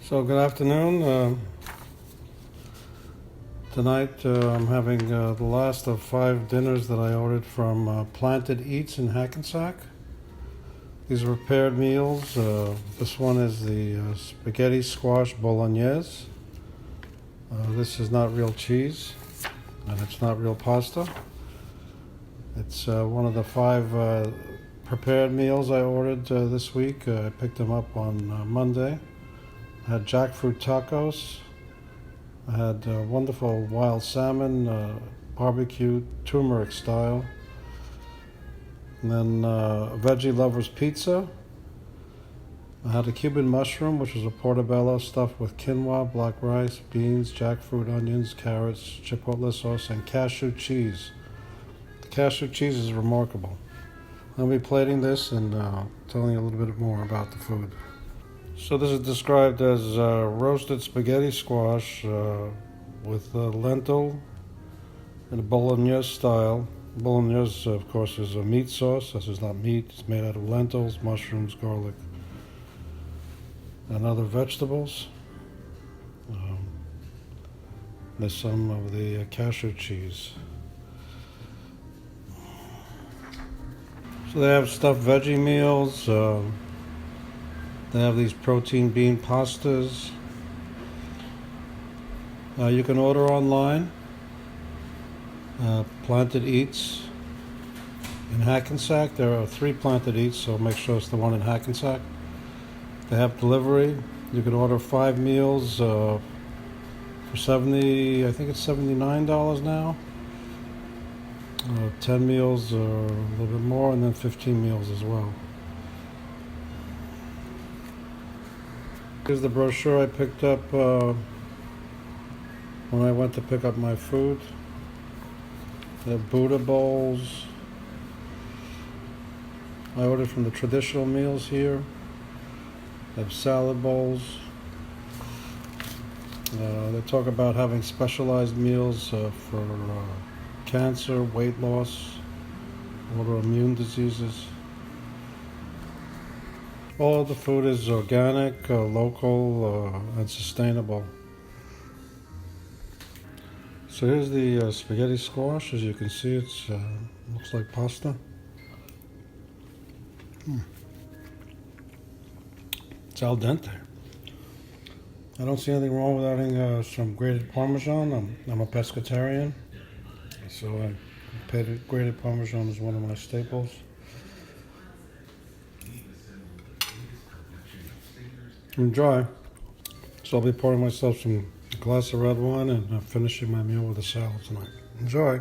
So good afternoon. Tonight I'm having the last of 5 dinners that I ordered from Planted Eats in Hackensack. These are prepared meals. This one is the spaghetti squash bolognese. This is not real cheese, and it's not real pasta. It's one of the 5 prepared meals I ordered this week. I picked them up on Monday. I had jackfruit tacos. I had wonderful wild salmon, barbecue, turmeric style. And then veggie lovers pizza. I had a Cuban mushroom, which was a portobello stuffed with quinoa, black rice, beans, jackfruit, onions, carrots, chipotle sauce, and cashew cheese. The cashew cheese is remarkable. I'll be plating this and telling you a little bit more about the food. So this is described as roasted spaghetti squash with lentil in a bolognese style. Bolognese, of course, is a meat sauce. This is not meat. It's made out of lentils, mushrooms, garlic, and other vegetables. There's some of the cashew cheese. So they have stuffed veggie meals. They have these protein bean pastas. You can order online. Planted Eats in Hackensack. There are 3 Planted Eats, so make sure it's the one in Hackensack. They have delivery. You can order 5 meals for I think it's $79 now. 10 meals or a little bit more, and then 15 meals as well. Here's the brochure I picked up when I went to pick up my food. They have Buddha bowls. I ordered from the traditional meals here. They have salad bowls. They talk about having specialized meals for cancer, weight loss, autoimmune diseases. All of the food is organic, local, and sustainable. So here's the spaghetti squash. As you can see, it looks like pasta. It's al dente. I don't see anything wrong with adding some grated Parmesan. I'm a pescatarian, so grated Parmesan is one of my staples. Enjoy. So I'll be pouring myself a glass of red wine and finishing my meal with a salad tonight. Enjoy.